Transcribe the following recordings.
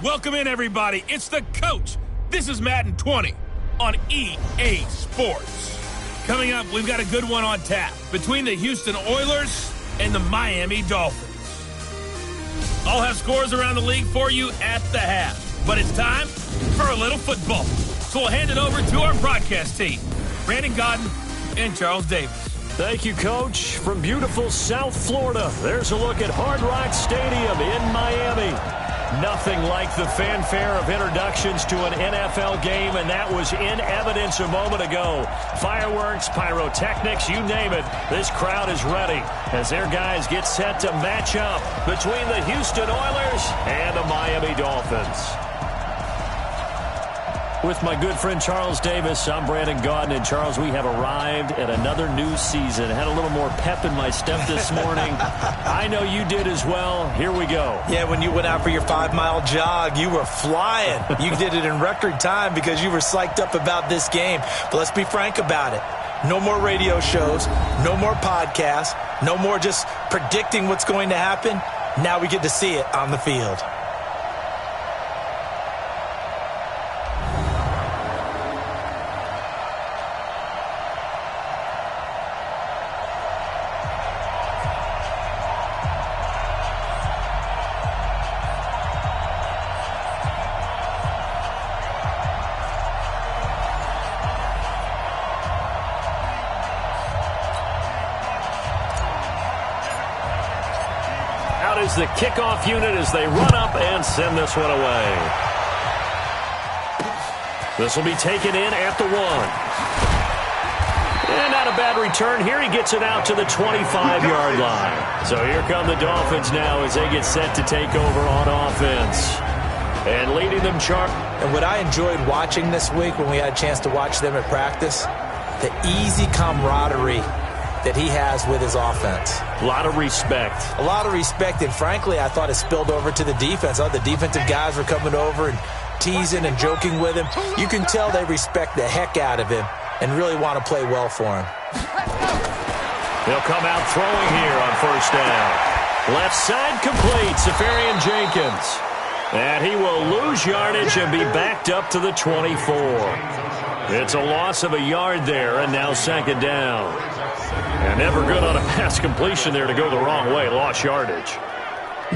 Welcome in, everybody. It's the coach. This is Madden 20 on EA Sports. Coming up, we've got a good one on tap between the Houston Oilers and the Miami Dolphins. I'll have scores around the league for you at the half. But it's time for a little football. So we'll hand it over to our broadcast team, Brandon Godden and Charles Davis. Thank you, Coach. From beautiful South Florida, there's a look at Hard Rock Stadium in Miami. Nothing like the fanfare of introductions to an NFL game, and that was in evidence a moment ago. Fireworks, pyrotechnics, you name it. This crowd is ready as their guys get set to match up between the Houston Oilers and the Miami Dolphins. With my good friend Charles Davis, I'm Brandon Godden. And Charles, we have arrived at another new season. Had a little more pep in my step this morning. I know you did as well. Here we go. Yeah, when you went out for your 5-mile jog, you were flying. You did it in record time because you were psyched up about this game. But let's be frank about it. No more radio shows, no more podcasts, no more just predicting what's going to happen. Now we get to see it on the field. Is the kickoff unit as they run up and send this one away. This will be taken in at the 1. And not a bad return. Here he gets it out to the 25-yard line. So here come the Dolphins now as they get set to take over on offense. And leading them, And what I enjoyed watching this week when we had a chance to watch them at practice, the easy camaraderie that he has with his offense. A lot of respect. A lot of respect, and frankly, I thought it spilled over to the defense. The defensive guys were coming over and teasing and joking with him. You can tell they respect the heck out of him and really want to play well for him. They'll come out throwing here on first down. Left side complete, Safarian Jenkins. And he will lose yardage and be backed up to the 24. It's a loss of a yard there, and now second down. And never good on a pass completion there to go the wrong way. Lost yardage.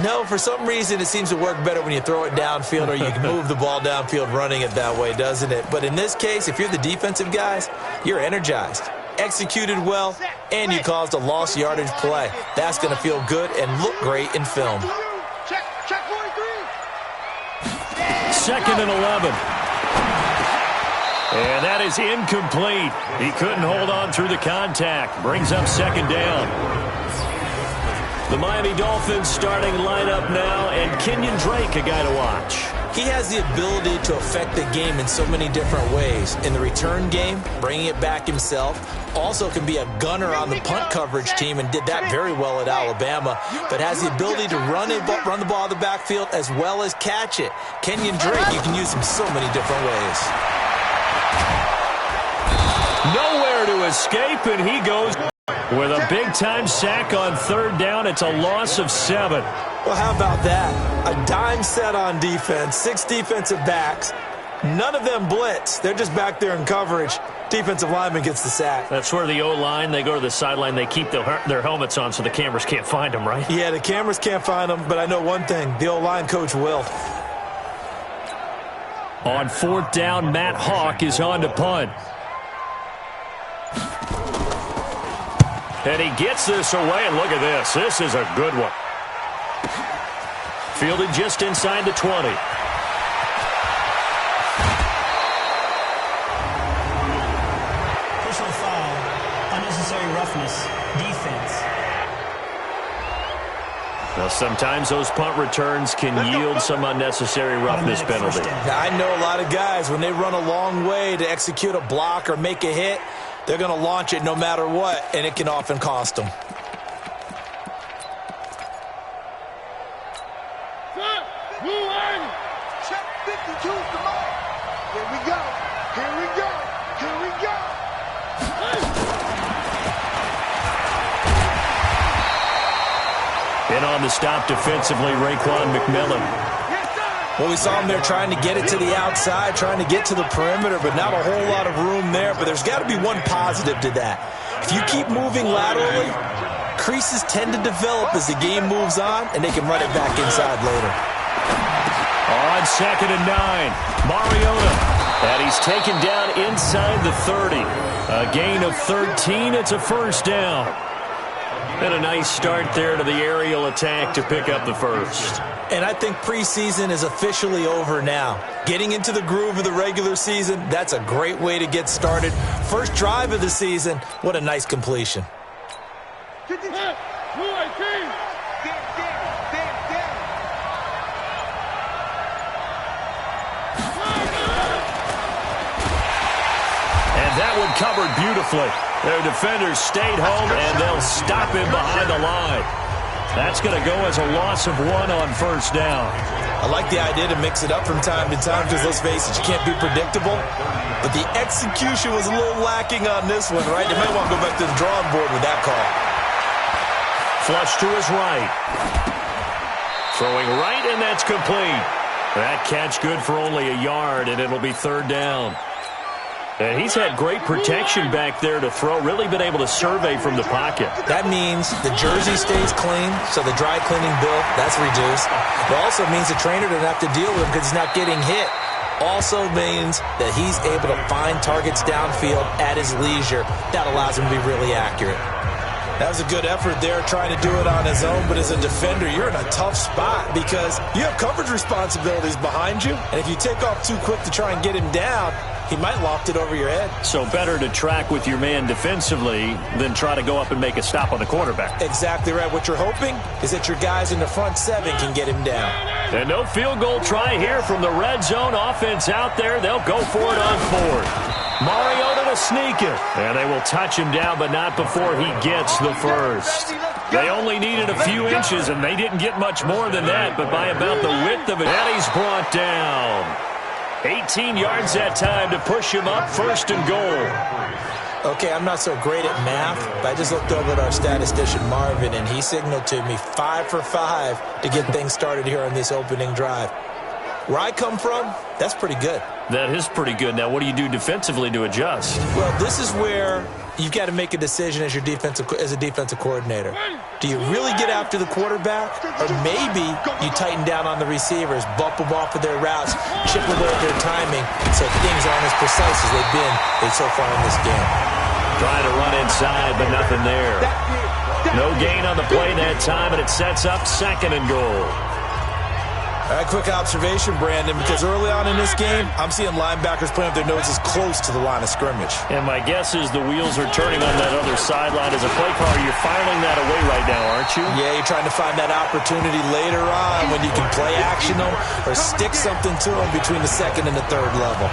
No, for some reason it seems to work better when you throw it downfield or you can move the ball downfield running it that way, doesn't it? But in this case, if you're the defensive guys, you're energized, executed well, and you caused a lost yardage play. That's going to feel good and look great in film. Check 43. Second and 11. And that is incomplete. He couldn't hold on through the contact. Brings up second down. The Miami Dolphins starting lineup now, and Kenyon Drake, a guy to watch. He has the ability to affect the game in so many different ways. In the return game, bringing it back himself. Also can be a gunner on the punt coverage team and did that very well at Alabama. But has the ability to run the ball out of the backfield as well as catch it. Kenyon Drake, you can use him so many different ways. Nowhere to escape, and he goes with a big-time sack on third down. It's a loss of 7. Well, how about that? A dime set on defense, 6 defensive backs. None of them blitz. They're just back there in coverage. Defensive lineman gets the sack. That's where the O-line, they go to the sideline, they keep their helmets on so the cameras can't find them, right? Yeah, the cameras can't find them, but I know one thing. The O-line coach will. On fourth down, Matt Hawk is on to punt. And he gets this away, and look at this. This is a good one. Fielded just inside the 20. Personal foul, unnecessary roughness, defense. Now, sometimes those punt returns can yield some unnecessary roughness penalty. I know a lot of guys, when they run a long way to execute a block or make a hit, they're going to launch it no matter what, and it can often cost them. Check 52, come on. Here we go. Here we go. Here we go. And on the stop defensively, Raekwon McMillan. Yes, sir. Well, we saw him there trying to get it to the outside, trying to get to the perimeter, but not a whole lot of room there. But there's got to be one positive to that. If you keep moving laterally, creases tend to develop as the game moves on, and they can run it back inside later. On 2nd and 9, Mariota. And he's taken down inside the 30. A gain of 13. It's a first down. And a nice start there to the aerial attack to pick up the first. And I think preseason is officially over now. Getting into the groove of the regular season, that's a great way to get started. First drive of the season, what a nice completion. And that one covered beautifully. Their defenders stayed home, and they'll stop him behind the line. That's going to go as a loss of 1 on first down. I like the idea to mix it up from time to time because, let's face it, you can't be predictable. But the execution was a little lacking on this one, right? You might want to go back to the drawing board with that call. Flush to his right. Throwing right, and that's complete. That catch good for only a yard, and it'll be 3rd down. And he's had great protection back there to throw, really been able to survey from the pocket. That means the jersey stays clean, so the dry cleaning bill, that's reduced. It also means the trainer doesn't have to deal with him because he's not getting hit. Also means that he's able to find targets downfield at his leisure. That allows him to be really accurate. That was a good effort there trying to do it on his own, but as a defender, you're in a tough spot because you have coverage responsibilities behind you, and if you take off too quick to try and get him down, he might loft it over your head. So better to track with your man defensively than try to go up and make a stop on the quarterback. Exactly right. What you're hoping is that your guys in the front 7 can get him down. And no field goal try here from the red zone offense out there. They'll go for it on 4th. Mariota to sneak it. And they will touch him down, but not before he gets the first. They only needed a few inches, and they didn't get much more than that, but by about the width of it. And he's brought down. 18 yards that time to push him up, 1st and goal. Okay, I'm not so great at math, but I just looked over at our statistician, Marvin, and he signaled to me 5 for 5 to get things started here on this opening drive. Where I come from, that's pretty good. That is pretty good. Now, what do you do defensively to adjust? Well, this is where you've got to make a decision as a defensive coordinator. Do you really get after the quarterback, or maybe you tighten down on the receivers, bump them off of their routes, chip away at their timing, so things aren't as precise as they've been so far in this game. Trying to run inside, but nothing there. No gain on the play that time, and it sets up 2nd and goal. All right, quick observation, Brandon, because early on in this game, I'm seeing linebackers playing with their noses close to the line of scrimmage. And my guess is the wheels are turning on that other sideline. As a play caller, you're filing that away right now, aren't you? Yeah, you're trying to find that opportunity later on when you can play action them or stick something to them between the 2nd and the 3rd level.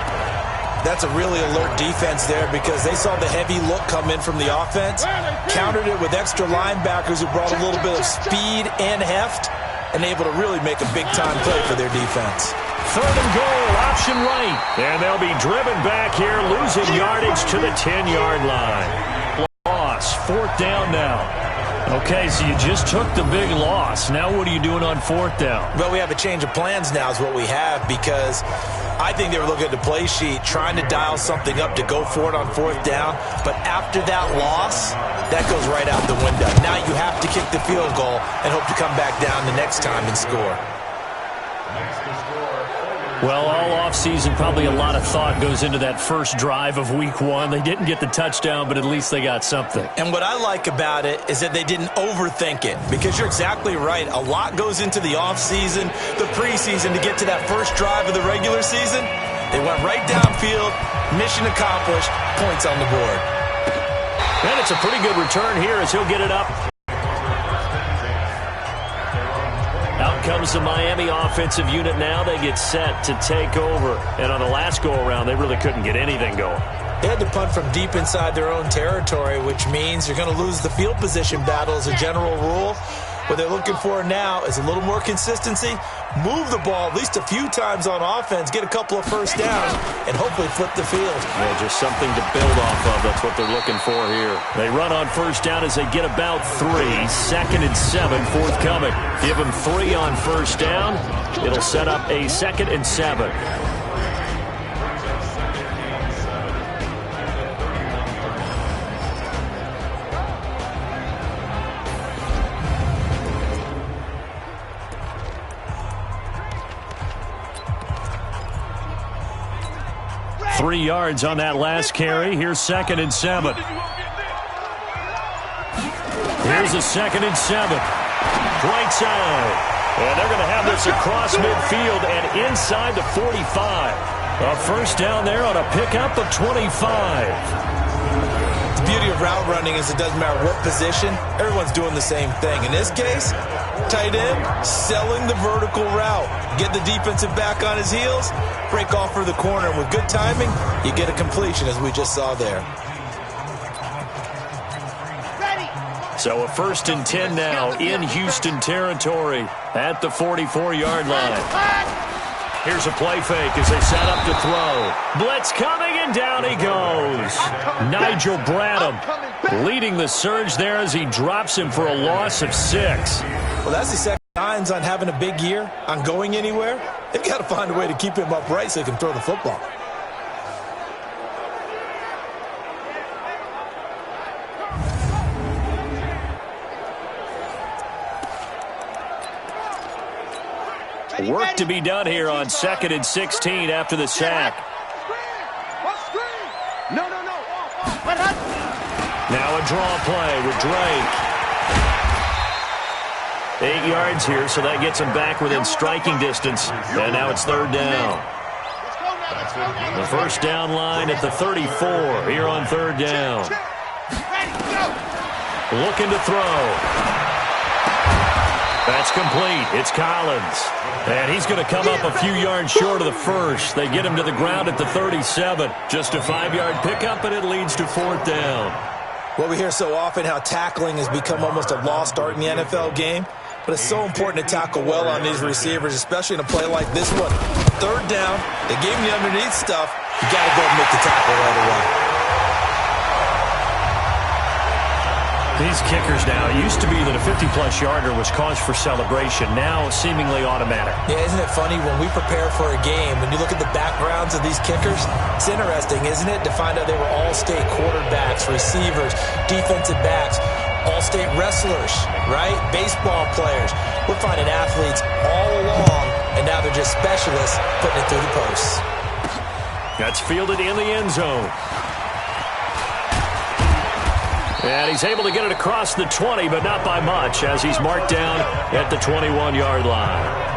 That's a really alert defense there because they saw the heavy look come in from the offense, countered it with extra linebackers who brought a little bit of speed and heft, and able to really make a big-time play for their defense. 3rd and goal, option right. And they'll be driven back here, losing yardage to the 10-yard line. Loss, 4th down now. Okay, so you just took the big loss. Now what are you doing on 4th down? Well, we have a change of plans now is what we have because I think they were looking at the play sheet, trying to dial something up to go for it on 4th down. But after that loss, that goes right out the window. Now you have to kick the field goal and hope to come back down the next time and score. Well, all offseason, probably a lot of thought goes into that first drive of week 1. They didn't get the touchdown, but at least they got something. And what I like about it is that they didn't overthink it because you're exactly right. A lot goes into the offseason, the preseason to get to that first drive of the regular season. They went right downfield, mission accomplished, points on the board. And it's a pretty good return here as he'll get it up. Out comes the Miami offensive unit now. They get set to take over. And on the last go-around, they really couldn't get anything going. They had to punt from deep inside their own territory, which means you're going to lose the field position battle as a general rule. What they're looking for now is a little more consistency, move the ball at least a few times on offense, get a couple of first downs, and hopefully flip the field. Yeah, just something to build off of. That's what they're looking for here. They run on first down as they get about 3. 2nd and 7 forthcoming. Give them 3 on first down. It'll set up a 2nd and 7. Three yards on that last carry. Here's 2nd and 7. Here's a 2nd and 7. Right side. And they're going to have this across midfield and inside the 45. A first down there on a pickup of 25. The beauty of route running is it doesn't matter what position. Everyone's doing the same thing. In this case, tight end selling the vertical route. Get the defensive back on his heels, break off for the corner. With good timing, you get a completion, as we just saw there. So a 1st and 10 now in Houston territory at the 44-yard line. Here's a play fake as they set up to throw. Blitz coming, and down he goes. Nigel Bradham leading the surge there as he drops him for a loss of 6. Well, that's the second signs on having a big year, on going anywhere. They've got to find a way to keep him upright so he can throw the football. Work to be done here on 2nd and 16 after the sack. Now a draw play with Drake. 8 yards here, so that gets him back within striking distance. And now it's 3rd down. The first down line at the 34 here on 3rd down. Looking to throw. That's complete. It's Collins. And he's going to come up a few yards short of the first. They get him to the ground at the 37. Just a 5-yard pickup, and it leads to 4th down. Well, we hear so often how tackling has become almost a lost art in the NFL game. But it's so important to tackle well on these receivers, especially in a play like this one. 3rd down, they gave him the underneath stuff. You got to go and make the tackle right away. These kickers now, it used to be that a 50-plus yarder was cause for celebration. Now, seemingly automatic. Yeah, isn't it funny? When we prepare for a game, when you look at the backgrounds of these kickers, it's interesting, isn't it, to find out they were all-state quarterbacks, receivers, defensive backs, all-state wrestlers, right? Baseball players. We're finding athletes all along, and now they're just specialists putting it through the posts. That's fielded in the end zone. And he's able to get it across the 20, but not by much, as he's marked down at the 21-yard line.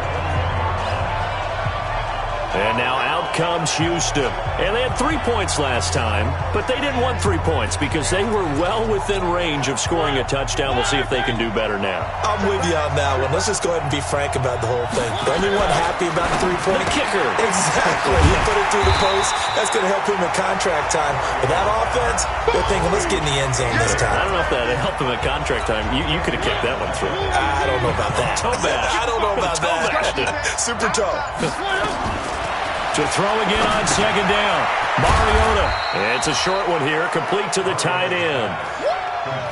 And now out comes Houston. And they had 3 points last time, but they didn't want 3 points because they were well within range of scoring a touchdown. We'll see if they can do better now. I'm with you on that one. Let's just go ahead and be frank about the whole thing. The only one happy about the 3-point kicker. Exactly. He put it through the post. That's going to help him in contract time. But that offense, they're thinking, let's get in the end zone this time. I don't know if that helped him at contract time. You could have kicked that one through. I don't know about that. Toe bash. I don't know about that. Super toe. To throw again on 2nd down. Mariota. It's a short one here, complete to the tight end.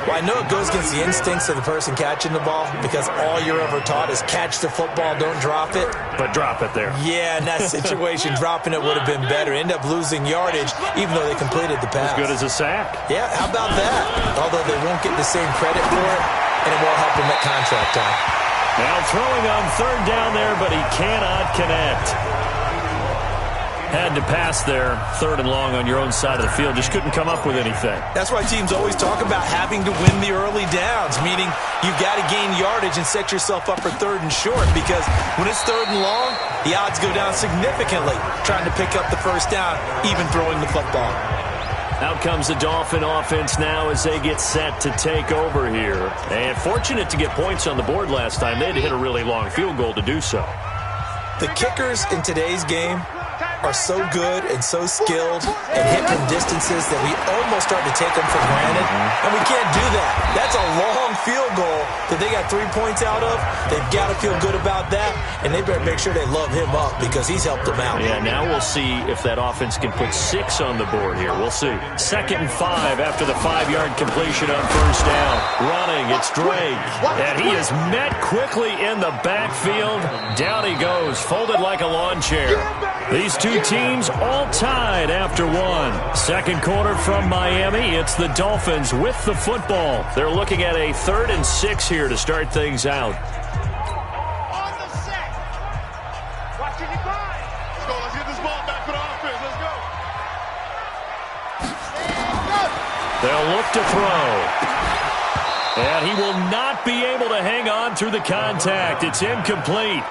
Well, I know it goes against the instincts of the person catching the ball because all you're ever taught is catch the football, don't drop it. But drop it there. Yeah, in that situation, dropping it would have been better. End up losing yardage, even though they completed the pass. As good as a sack. Yeah, how about that? Although they won't get the same credit for it, and it won't help them at contract time. Now throwing on 3rd down there, but he cannot connect. Had to pass there, 3rd and long on your own side of the field. Just couldn't come up with anything. That's why teams always talk about having to win the early downs, meaning you've got to gain yardage and set yourself up for 3rd and short, because when it's 3rd and long, the odds go down significantly trying to pick up the first down, even throwing the football. Out comes the Dolphin offense now as they get set to take over here. And fortunate to get points on the board last time. They had to hit a really long field goal to do so. The kickers in today's game are so good and so skilled and hit from distances that we almost start to take them for granted, and we can't do that. That's a long field goal that they got 3 points out of. They've got to feel good about that, and they better make sure they love him up because he's helped them out. Yeah, now we'll see if that offense can put 6 on the board here. We'll see. 2nd and 5 after the 5-yard completion on first down. Running, it's Drake, and he is met quickly in the backfield. Down he goes, folded like a lawn chair. These two teams all tied after one. Second quarter from Miami. It's the Dolphins with the football. They're looking at a 3rd and 6 here to start things out. On the set. Watching it grind. Let's go. Let's get this ball back for the offense. Let's go. They'll look to throw. And he will not be able to hang on through the contact. It's incomplete.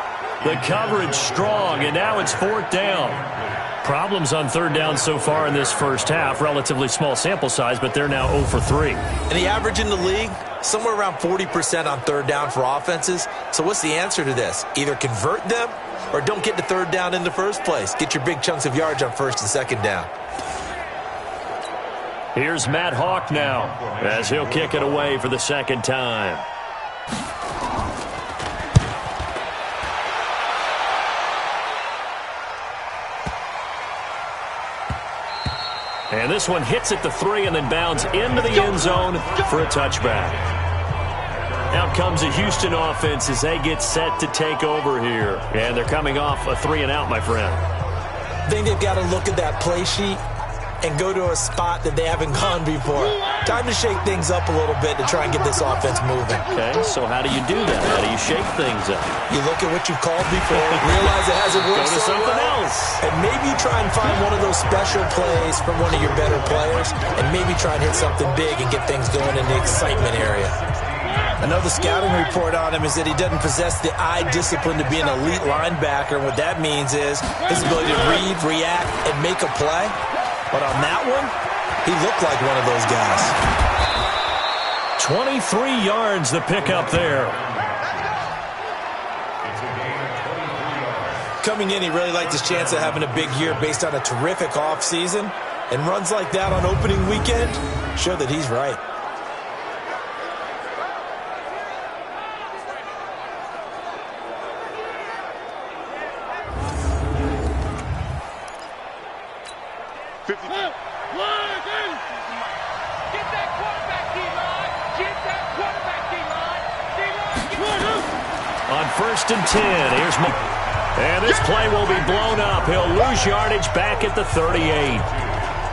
The coverage strong, and now it's 4th down. Problems on 3rd down so far in this first half. Relatively small sample size, but they're now 0 for 3. And the average in the league, somewhere around 40% on 3rd down for offenses. So what's the answer to this? Either convert them or don't get to 3rd down in the first place. Get your big chunks of yards on 1st and 2nd down. Here's Matt Hawk now as he'll kick it away for the 2nd time. And this one hits at the 3 and then bounds into the end zone for a touchback. Out comes the Houston offense as they get set to take over here. And they're coming off a 3-and-out, my friend. I think they've got to look at that play sheet and go to a spot that they haven't gone before. Time to shake things up a little bit to try and get this offense moving. Okay, so how do you do that? How do you shake things up? You look at what you've called before, realize it hasn't worked Go to so something well, else. and maybe try and find one of those special plays from one of your better players, and maybe try and hit something big and get things going in the excitement area. Another scouting report on him is that he doesn't possess the eye discipline to be an elite linebacker. And what that means is his ability to read, react, and make a play. But on that one, he looked like one of those guys. 23 yards the pickup there. Coming in, he really liked his chance of having a big year based on a terrific offseason. And runs like that on opening weekend show that he's right. On 1st and 10, here's and this play will be blown up. He'll lose yardage back at the 38.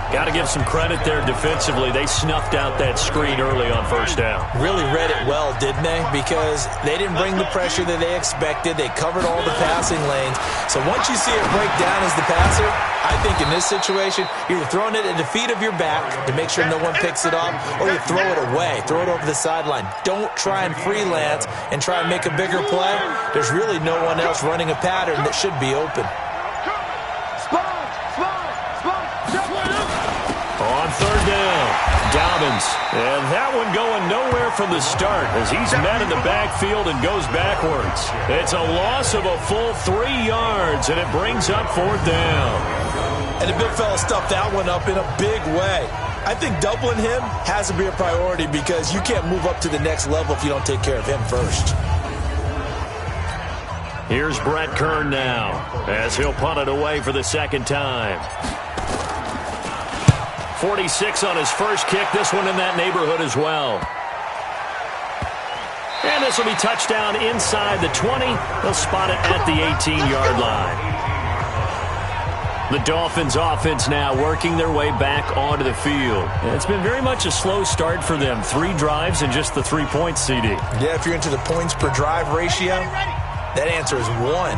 Got to give some credit there defensively. They snuffed out that screen early on 1st down. Really read it well, didn't they? Because they didn't bring the pressure that they expected. They covered all the passing lanes. So once you see it break down as the passer, I think in this situation, you're throwing it at the feet of your back to make sure no one picks it up, or you throw it away, throw it over the sideline. Don't try and freelance and try and make a bigger play. There's really no one else running a pattern that should be open. On 3rd down, Dobbins. And that one going nowhere from the start as he's met in the backfield and goes backwards. It's a loss of a full 3 yards, and it brings up 4th down. And the big fella stuffed that one up in a big way. I think doubling him has to be a priority because you can't move up to the next level if you don't take care of him first. Here's Brett Kern now as he'll punt it away for the 2nd time. 46 on his first kick. This one in that neighborhood as well. And this will be touchdown inside the 20. They'll spot it at the 18-yard line. The Dolphins offense now working their way back onto the field. And it's been very much a slow start for them. 3 drives and just the 3 points, CD. Yeah, if you're into the points per drive ratio, that answer is 1.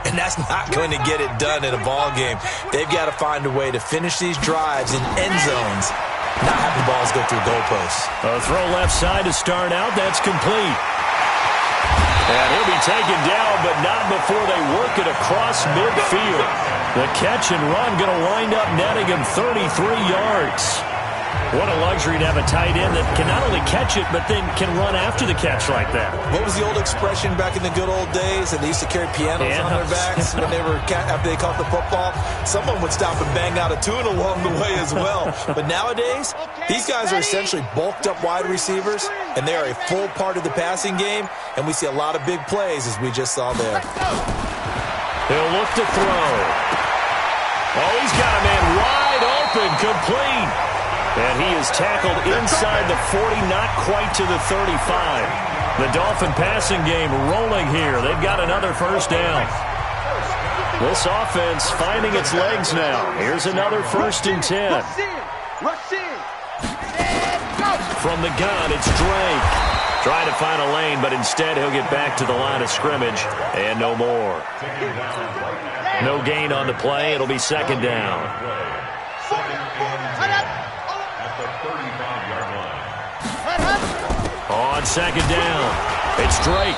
And that's not going to get it done in a ball game. They've got to find a way to finish these drives in end zones, not having balls go through goalposts. A throw left side to start out. That's complete. And he'll be taken down, but not before they work it across midfield. The catch and run going to wind up netting him 33 yards. What a luxury to have a tight end that can not only catch it, but then can run after the catch like that. What was the old expression back in the good old days? And they used to carry pianos on their backs when they were after they caught the football. Someone would stop and bang out a tune along the way as well. But nowadays, these guys are essentially bulked up wide receivers, and they are a full part of the passing game. And we see a lot of big plays, as we just saw there. He'll look to throw. Oh, he's got a man wide open, complete. And he is tackled inside the 40, not quite to the 35. The Dolphin passing game rolling here. They've got another first down. This offense finding its legs now. Here's another 1st and 10. Rush in. From the gun, it's Drake. Trying to find a lane, but instead he'll get back to the line of scrimmage. And no more. No gain on the play. It'll be 2nd down. On 2nd down, it's Drake.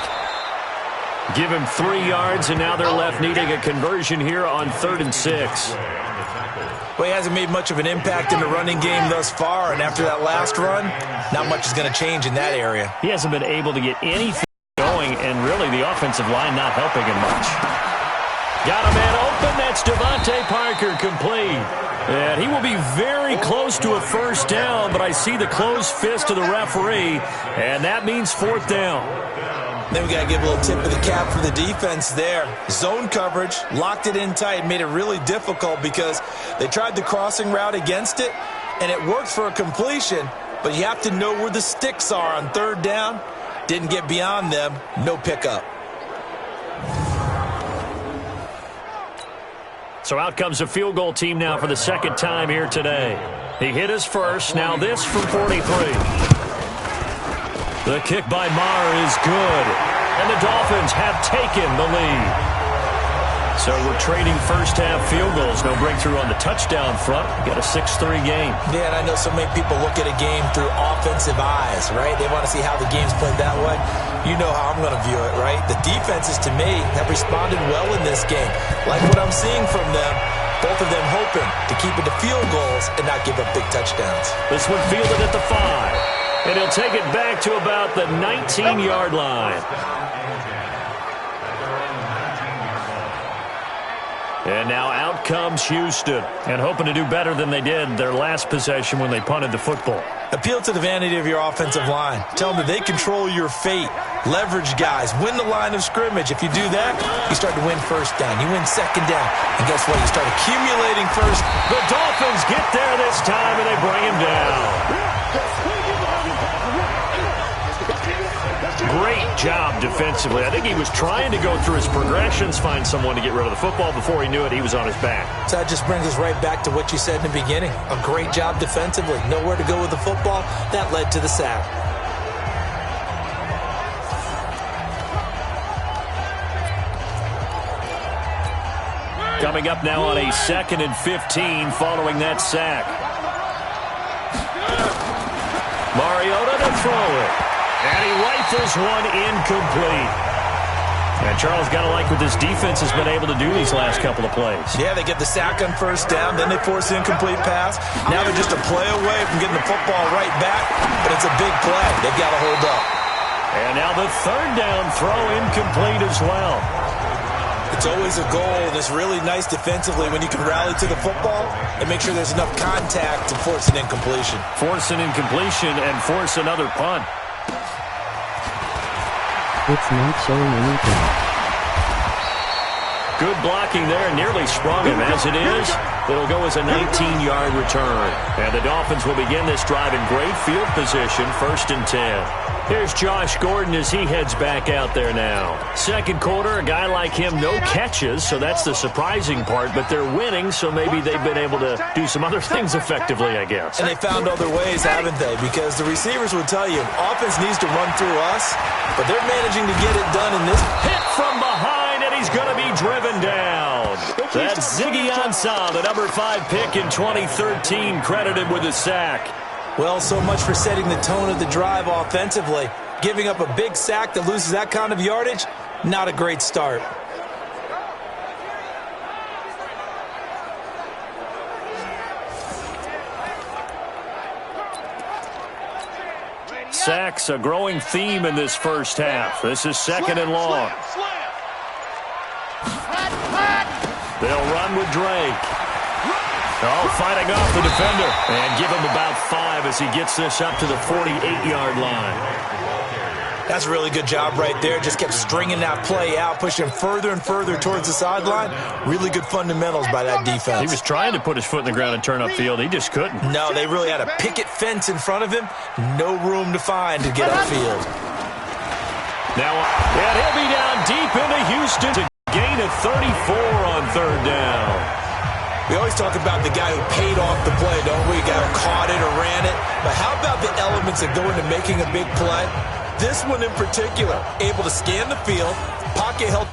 Give him 3 yards, and now they're left needing a conversion here on 3rd and 6. Well, he hasn't made much of an impact in the running game thus far, and after that last run, not much is going to change in that area. He hasn't been able to get anything going, and really the offensive line not helping him much. Got a man open. That's Devontae Parker, complete. And he will be very close to a first down, but I see the closed fist of the referee, and that means 4th down. Then we got to give a little tip of the cap for the defense there. Zone coverage, locked it in tight, made it really difficult because they tried the crossing route against it, and it worked for a completion, but you have to know where the sticks are on 3rd down. Didn't get beyond them, no pickup. So out comes a field goal team now for the 2nd time here today. He hit his first, now this from 43. The kick by Maher is good, and the Dolphins have taken the lead. So we're trading first-half field goals. No breakthrough on the touchdown front. Got a 6-3 game. Yeah, and I know so many people look at a game through offensive eyes, right? They want to see how the game's played that way. You know how I'm going to view it, right? The defenses, to me, have responded well in this game. Like what I'm seeing from them, both of them hoping to keep it to field goals and not give up big touchdowns. This one fielded at the 5. And he'll take it back to about the 19-yard line. And now out comes Houston, and hoping to do better than they did their last possession when they punted the football. Appeal to the vanity of your offensive line. Tell them that they control your fate. Leverage guys. Win the line of scrimmage. If you do that, you start to win first down. You win 2nd down. And guess what? You start accumulating first. The Dolphins get there this time, and they bring him down. Great job defensively. I think he was trying to go through his progressions, find someone to get rid of the football. Before he knew it, he was on his back. So that just brings us right back to what you said in the beginning. A great job defensively. Nowhere to go with the football. That led to the sack. Coming up now on a 2nd and 15 following that sack. Mariota to throw it. And he rifles one incomplete. And Charles, got to like what this defense has been able to do these last couple of plays. Yeah, they get the sack on first down, then they force the incomplete pass. Now they're just a play away from getting the football right back, but it's a big play. They've got to hold up. And now the 3rd down throw incomplete as well. It's always a goal, and it's really nice defensively when you can rally to the football and make sure there's enough contact to force an incompletion. Force an incompletion and force another punt. It's not showing anything. Good blocking there, nearly sprung him. As it is, it'll go as a 19-yard return. And the Dolphins will begin this drive in great field position, 1st and 10. Here's Josh Gordon as he heads back out there now. 2nd quarter, a guy like him, no catches, so that's the surprising part. But they're winning, so maybe they've been able to do some other things effectively, I guess. And they found other ways, haven't they? Because the receivers would tell you, offense needs to run through us, but they're managing to get it done in this. Hit from behind, and he's going to be driven down. That's Ziggy Ansah, the number 5 pick in 2013, credited with a sack. Well, so much for setting the tone of the drive offensively. Giving up a big sack that loses that kind of yardage, not a great start. sacks, a growing theme in this first half. This is second and long. They'll run with Drake. Oh, fighting off the defender. And give him about 5 as he gets this up to the 48-yard line. That's a really good job right there. Just kept stringing that play out, pushing further and further towards the sideline. Really good fundamentals by that defense. He was trying to put his foot in the ground and turn upfield. He just couldn't. No, they really had a picket fence in front of him. No room to find to get upfield. Now, and he'll be down deep into Houston to gain a 34 on third down. We always talk about the guy who paid off the play, don't we? The guy who caught it or ran it. But how about the elements that go into making a big play? This one in particular, able to scan the field, pocket held